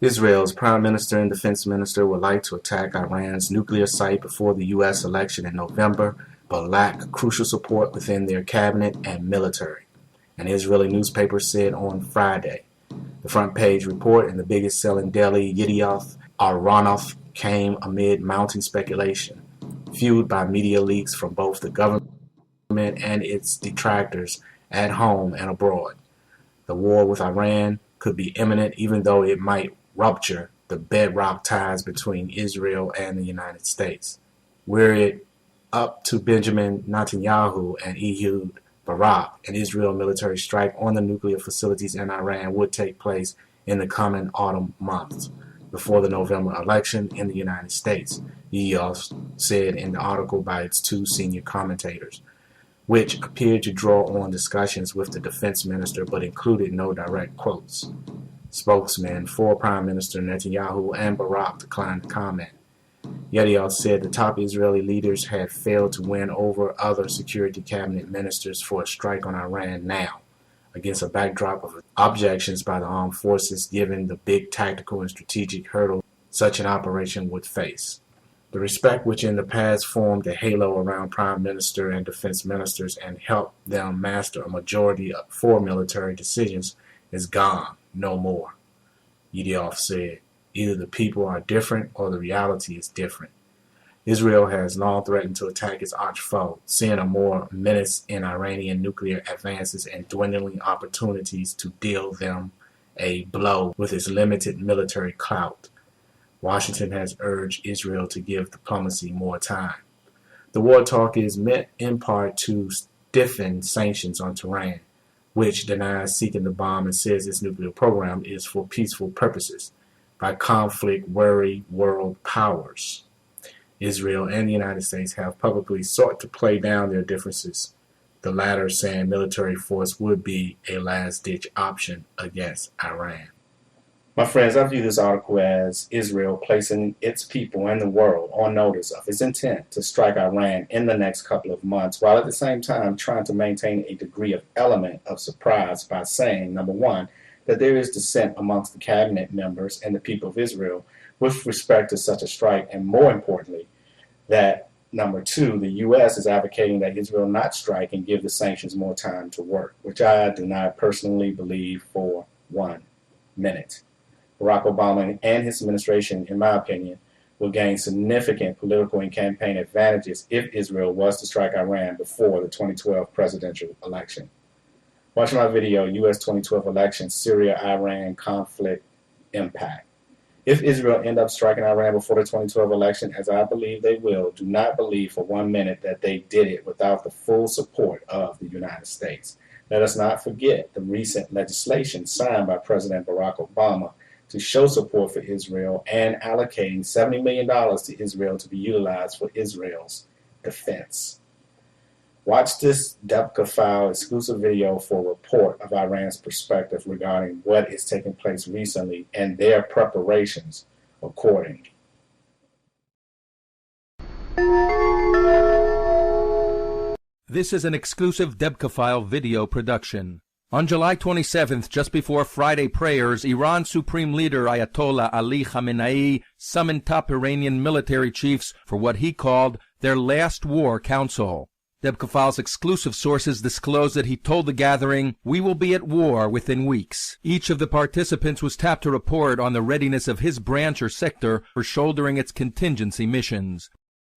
Israel's Prime Minister and Defense Minister would like to attack Iran's nuclear site before the U.S. election in November, but lack crucial support within their cabinet and military, an Israeli newspaper said on Friday. The front page report in the biggest selling daily Yedioth Ahronoth came amid mounting speculation, fueled by media leaks from both the government and its detractors at home and abroad. The war with Iran could be imminent, even though it might rupture the bedrock ties between Israel and the United States. Were it up to Benjamin Netanyahu and Ehud Barak, an Israel military strike on the nuclear facilities in Iran would take place in the coming autumn months, before the November election in the United States, Yedioth said in the article by its two senior commentators, which appeared to draw on discussions with the defense minister but included no direct quotes. Spokesmen for Prime Minister Netanyahu and Barak declined to comment. Yedioth said the top Israeli leaders had failed to win over other security cabinet ministers for a strike on Iran now, against a backdrop of objections by the armed forces given the big tactical and strategic hurdle such an operation would face. The respect which in the past formed a halo around Prime Minister and defense ministers and helped them master a majority for military decisions is gone, no more, Yedioth said. Either the people are different or the reality is different. Israel has long threatened to attack its arch-foe, seeing a more menace in Iranian nuclear advances and dwindling opportunities to deal them a blow with its limited military clout. Washington has urged Israel to give diplomacy more time. The war talk is meant in part to stiffen sanctions on Tehran, which denies seeking the bomb and says its nuclear program is for peaceful purposes, by conflict-worried world powers. Israel and the United States have publicly sought to play down their differences, the latter saying military force would be a last-ditch option against Iran. My friends, I view this article as Israel placing its people and the world on notice of its intent to strike Iran in the next couple of months, while at the same time trying to maintain a degree of element of surprise by saying, number one, that there is dissent amongst the cabinet members and the people of Israel with respect to such a strike, and more importantly, that number two, the U.S. is advocating that Israel not strike and give the sanctions more time to work, which I do not personally believe for 1 minute. Barack Obama and his administration, in my opinion, will gain significant political and campaign advantages if Israel was to strike Iran before the 2012 presidential election. Watch my video, U.S. 2012 election, Syria-Iran conflict impact. If Israel end up striking Iran before the 2012 election, as I believe they will, do not believe for 1 minute that they did it without the full support of the United States. Let us not forget the recent legislation signed by President Barack Obama to show support for Israel and allocating $70 million to Israel to be utilized for Israel's defense. Watch this Debka File exclusive video for a report of Iran's perspective regarding what is taking place recently and their preparations accordingly. This is an exclusive Debka File video production. On July 27th, just before Friday prayers, Iran's Supreme Leader Ayatollah Ali Khamenei summoned top Iranian military chiefs for what he called their last war council. Debka File's exclusive sources disclosed that he told the gathering, "We will be at war within weeks." Each of the participants was tapped to report on the readiness of his branch or sector for shouldering its contingency missions.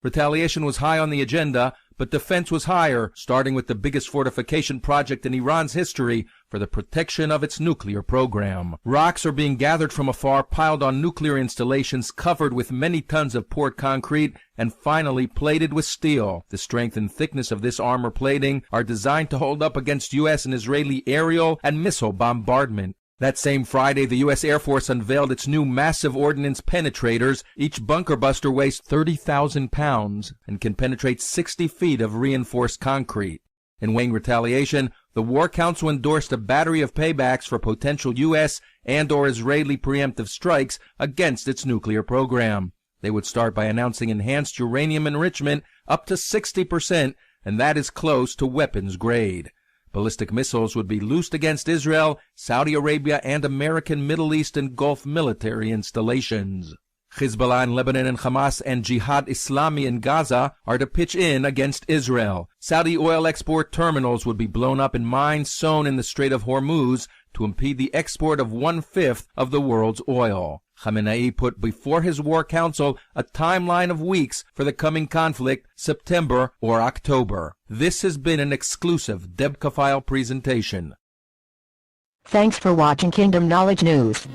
Retaliation was high on the agenda, but defense was higher, starting with the biggest fortification project in Iran's history for the protection of its nuclear program. Rocks are being gathered from afar, piled on nuclear installations, covered with many tons of poured concrete, and finally plated with steel. The strength and thickness of this armor plating are designed to hold up against U.S. and Israeli aerial and missile bombardment. That same Friday, the U.S. Air Force unveiled its new massive ordnance penetrators. Each bunker buster weighs 30,000 pounds and can penetrate 60 feet of reinforced concrete. In weighing retaliation, the War Council endorsed a battery of paybacks for potential U.S. and/or Israeli preemptive strikes against its nuclear program. They would start by announcing enhanced uranium enrichment up to 60%, and that is close to weapons grade. Ballistic missiles would be loosed against Israel, Saudi Arabia, and American Middle East and Gulf military installations. Hezbollah in Lebanon and Hamas and Jihad Islami in Gaza are to pitch in against Israel. Saudi oil export terminals would be blown up in mines sown in the Strait of Hormuz to impede the export of 1/5 of the world's oil. Khamenei put before his war council a timeline of weeks for the coming conflict, September or October. This has been an exclusive Debka File presentation. Thanks for watching Kingdom Knowledge News.